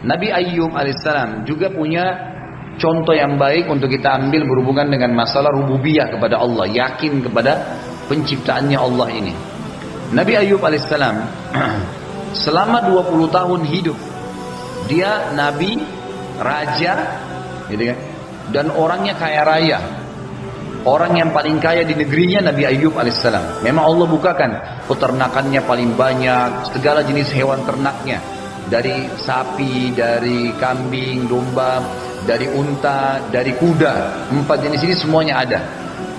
Nabi Ayyub alaihissalam juga punya contoh yang baik untuk kita ambil berhubungan dengan masalah rububiyah kepada Allah, yakin kepada penciptaannya Allah ini. Nabi Ayyub alaihissalam selama 20 tahun hidup, dia nabi, raja, gitu kan, dan orangnya kaya raya. Orang yang paling kaya di negerinya Nabi Ayyub alaihissalam. Memang Allah bukakan peternakannya paling banyak, segala jenis hewan ternaknya, dari sapi, dari kambing, domba, dari unta, dari kuda. 4 jenis ini semuanya ada.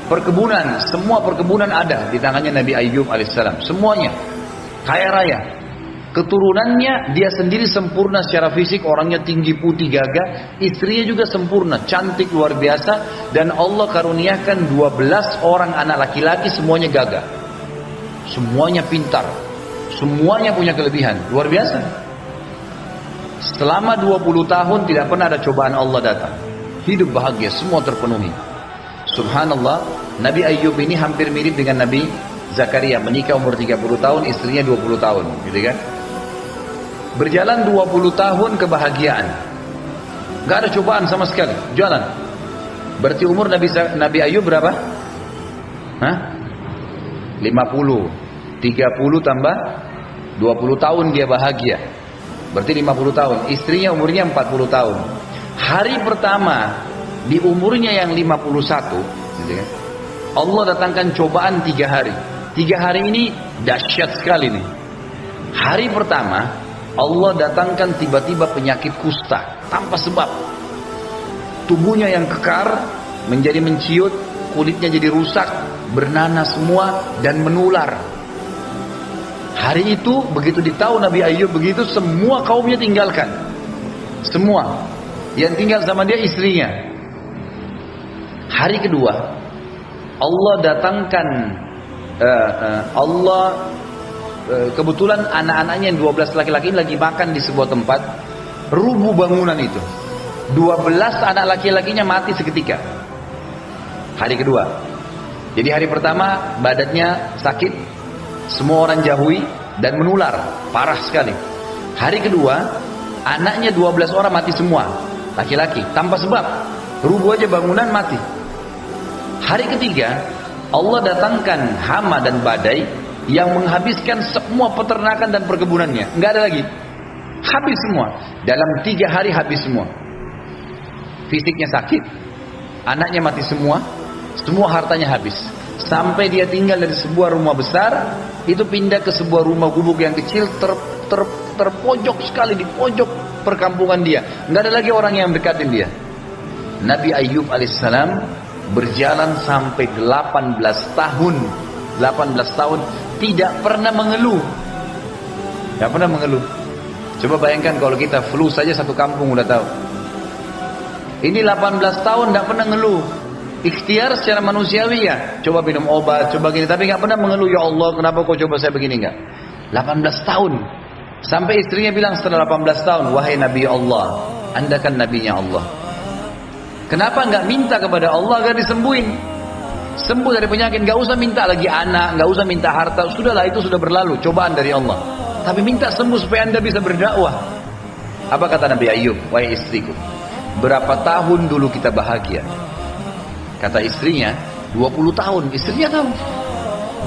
Perkebunan, semua perkebunan ada di tangannya Nabi Ayyub alaihissalam. Semuanya kaya raya. Keturunannya dia sendiri sempurna secara fisik, orangnya tinggi, putih, gagah. Istrinya juga sempurna, cantik, luar biasa. Dan Allah karuniakan 12 orang anak laki-laki, semuanya gagah. Semuanya pintar. Semuanya punya kelebihan, luar biasa. Selama 20 tahun tidak pernah ada cobaan Allah datang. Hidup bahagia, semua terpenuhi. Subhanallah, Nabi Ayyub ini hampir mirip dengan Nabi Zakaria, menikah umur 30 tahun, istrinya 20 tahun, gitu kan? Berjalan 20 tahun kebahagiaan. Gak ada cobaan sama sekali, jalan. Berarti umur Nabi Ayyub berapa? Hah? 50. 30 tambah 20 tahun dia bahagia. Berarti 50 tahun. Istrinya umurnya 40 tahun. Hari pertama di umurnya yang 51, gitu kan? Allah datangkan cobaan 3 hari. 3 hari ini dahsyat sekali nih. Hari pertama Allah datangkan tiba-tiba penyakit kusta tanpa sebab. Tubuhnya yang kekar menjadi menciut, kulitnya jadi rusak, bernanah semua dan menular. Hari itu begitu ditahu Nabi Ayyub begitu, semua kaumnya tinggalkan. Semua. Yang tinggal sama dia istrinya. Hari kedua Allah datangkan kebetulan anak-anaknya yang 12 laki-laki lagi makan di sebuah tempat, rubuh bangunan itu. 12 anak laki-lakinya mati seketika. Hari kedua. Jadi hari pertama badannya sakit, semua orang jauhi dan menular, parah sekali. Hari kedua, anaknya 12 orang mati semua, laki-laki, tanpa sebab. Rubuh aja bangunan mati. Hari ketiga, Allah datangkan hama dan badai yang menghabiskan semua peternakan dan perkebunannya. Nggak ada lagi. Habis semua. Dalam 3 hari habis semua. Fisiknya sakit, anaknya mati semua, semua hartanya habis. Sampai dia tinggal dari sebuah rumah besar, itu pindah ke sebuah rumah gubuk yang kecil, terpojok sekali di pojok perkampungan dia. Nggak ada lagi orang yang mendekatin dia. Nabi Ayyub alaihissalam berjalan sampai 18 tahun. 18 tahun tidak pernah mengeluh. Tidak pernah mengeluh. Coba bayangkan kalau kita flu saja satu kampung udah tahu. Ini 18 tahun tidak pernah ngeluh. Ikhtiar secara manusiawi ya, coba minum obat, coba gini, tapi nggak pernah mengeluh, ya Allah kenapa kau coba saya begini, nggak. 18 tahun. Sampai istrinya bilang setelah 18 tahun, wahai Nabi Allah, Anda kan nabinya Allah. Kenapa nggak minta kepada Allah agar disembuhin? Sembuh dari penyakit, nggak usah minta lagi anak, nggak usah minta harta, sudahlah itu sudah berlalu, cobaan dari Allah. Tapi minta sembuh supaya Anda bisa berdakwah. Apa kata Nabi Ayyub? Wahai istriku, berapa tahun dulu kita bahagia? Kata istrinya, 20 tahun. Istrinya tahu.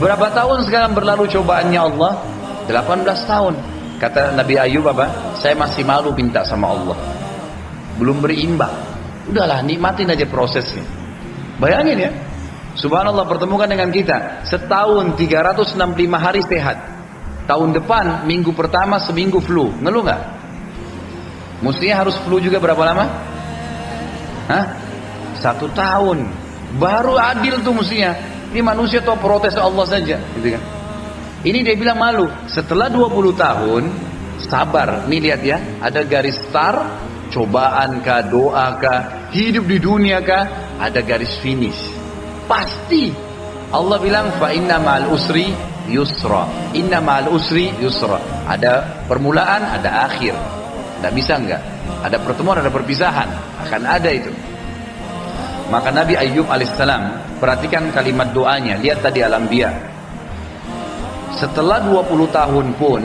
Berapa tahun sekarang berlalu cobaannya Allah? 18 tahun. Kata Nabi Ayyub apa? Saya masih malu minta sama Allah. Belum berimbang. Udahlah, nikmatin aja prosesnya. Bayangin ya. Subhanallah, pertemukan dengan kita. Setahun 365 hari sehat. Tahun depan, minggu pertama seminggu flu. Ngeluh nggak? Mestinya harus flu juga berapa lama? Hah? 1 tahun. Baru adil tuh mestinya. Ini manusia tuh protes Allah saja, gitu kan. Ini dia bilang malu. Setelah 20 tahun, sabar. Nih lihat ya, ada garis star, cobaan kah, doa kah, hidup di dunia kah, ada garis finish. Pasti. Allah bilang fa inna ma'al usri yusra. Inna ma'al usri yusra. Ada permulaan, ada akhir. Tidak bisa enggak? Ada pertemuan, ada perpisahan. Akan ada itu. Maka Nabi Ayyub alaihissalam, perhatikan kalimat doanya. Lihat tadi Al-Anbiya. Setelah 20 tahun pun,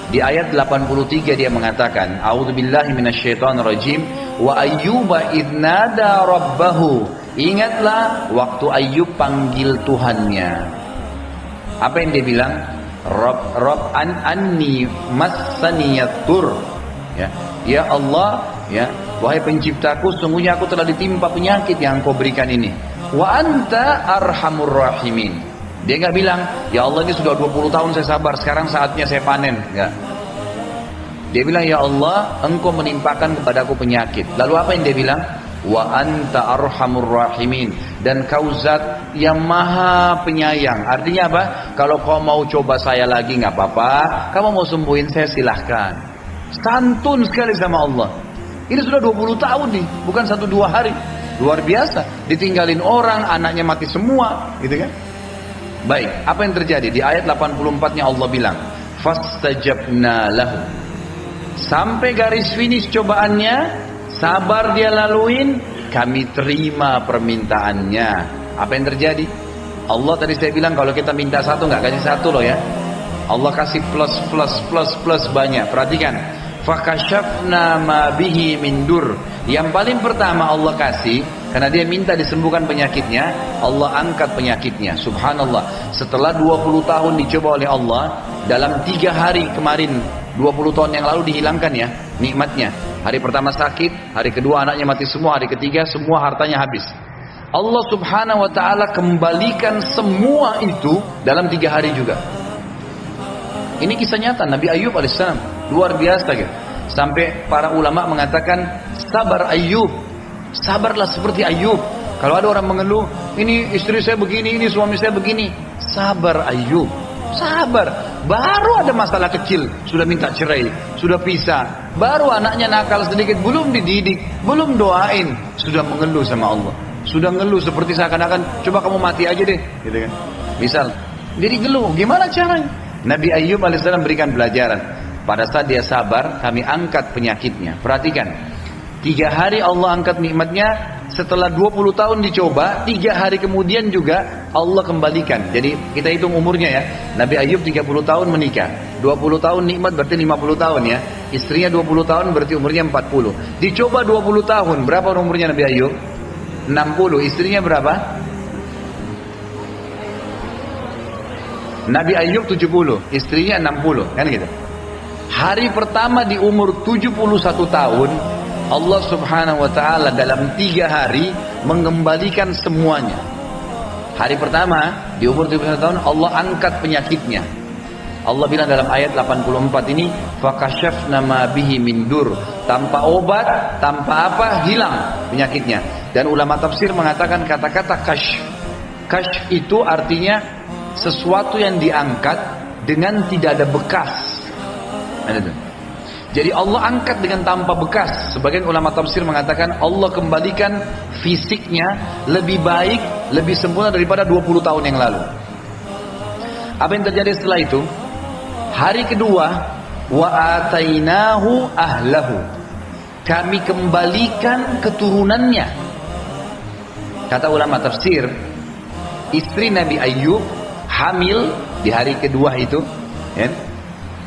Di ayat 83 dia mengatakan, A'udzubillahi minasyaitonirrajim, wa ayyuba idnada rabbahu. Ingatlah waktu Ayyub panggil Tuhannya. Apa yang dia bilang? Rabb anni massaniyatur. Ya Allah, ya, wahai penciptaku, sungguhnya aku telah ditimpa penyakit yang Engkau berikan ini. Wa anta arhamur rahimin. Dia nggak bilang, ya Allah ini sudah 20 tahun saya sabar, sekarang saatnya saya panen. Enggak. Dia bilang, ya Allah, Engkau menimpakan kepadaku penyakit. Lalu apa yang dia bilang? Wa anta arhamur rahimin. Dan kau zat yang maha penyayang. Artinya apa? Kalau kau mau coba saya lagi nggak apa-apa. Kamu mau sembuhin saya silahkan. Santun sekali sama Allah. Ini sudah 20 tahun nih, bukan 1-2 hari. Luar biasa. Ditinggalin orang, anaknya mati semua, gitu kan? Baik, apa yang terjadi? Di ayat 84-nya Allah bilang, fastajabna lahu. Sampai garis finish cobaannya, sabar dia laluin, kami terima permintaannya. Apa yang terjadi? Allah tadi saya bilang kalau kita minta satu nggak kasih satu loh ya. Allah kasih plus banyak. Perhatikan. Fakashafna ma bihi min dur. Yang paling pertama Allah kasih, karena dia minta disembuhkan penyakitnya, Allah angkat penyakitnya. Subhanallah. Setelah 20 tahun dicoba oleh Allah, dalam 3 hari kemarin, 20 tahun yang lalu dihilangkan ya nikmatnya. Hari pertama sakit, hari kedua anaknya mati semua, hari ketiga semua hartanya habis. Allah subhanahu wa ta'ala kembalikan semua itu dalam 3 hari juga. Ini kisah nyata Nabi Ayyub alaihissalam, luar biasa gitu. Sampai para ulama mengatakan, sabar Ayyub, sabarlah seperti Ayyub. Kalau ada orang mengeluh, ini istri saya begini, ini suami saya begini, sabar Ayyub, sabar. Baru ada masalah kecil, sudah minta cerai, sudah pisah. Baru anaknya nakal sedikit, belum dididik, belum doain, sudah mengeluh sama Allah. Sudah ngeluh seperti seakan-akan, coba kamu mati aja deh, gitu kan. Misal, jadi geluh, gimana caranya? Nabi Ayyub alaihissalam berikan pelajaran. Pada saat dia sabar, kami angkat penyakitnya. Perhatikan, 3 hari Allah angkat nikmatnya. Setelah 20 tahun dicoba, 3 hari kemudian juga Allah kembalikan. Jadi kita hitung umurnya ya. Nabi Ayyub 30 tahun menikah, 20 tahun nikmat berarti 50 tahun ya. Istrinya 20 tahun berarti umurnya 40. Dicoba 20 tahun, berapa umurnya Nabi Ayyub? 60. Istrinya berapa? Nabi Ayyub 70, istrinya 60, kan gitu. Hari pertama di umur 71 tahun, Allah subhanahu wa ta'ala dalam 3 hari mengembalikan semuanya. Hari pertama di umur 71 tahun Allah angkat penyakitnya. Allah bilang dalam ayat 84 ini, fakashafna ma bihi min dur. Tanpa obat, tanpa apa, hilang penyakitnya. Dan ulama tafsir mengatakan kata-kata kashf. Kashf itu artinya sesuatu yang diangkat dengan tidak ada bekas. Jadi Allah angkat dengan tanpa bekas. Sebagian ulama tafsir mengatakan Allah kembalikan fisiknya lebih baik, lebih sempurna daripada 20 tahun yang lalu. Apa yang terjadi setelah itu? Hari kedua, wa atainahu ahlahu. Kami kembalikan keturunannya. Kata ulama tafsir, istri Nabi Ayyub hamil di hari kedua itu, ya,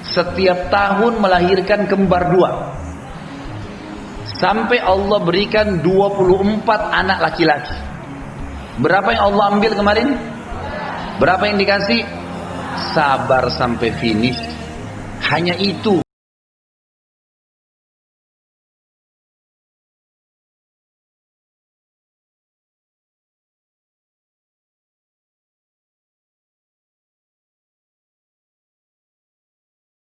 setiap tahun melahirkan kembar 2 sampai Allah berikan 24 anak laki-laki. Berapa yang Allah ambil kemarin? Berapa yang dikasih? Sabar sampai finish. Hanya itu.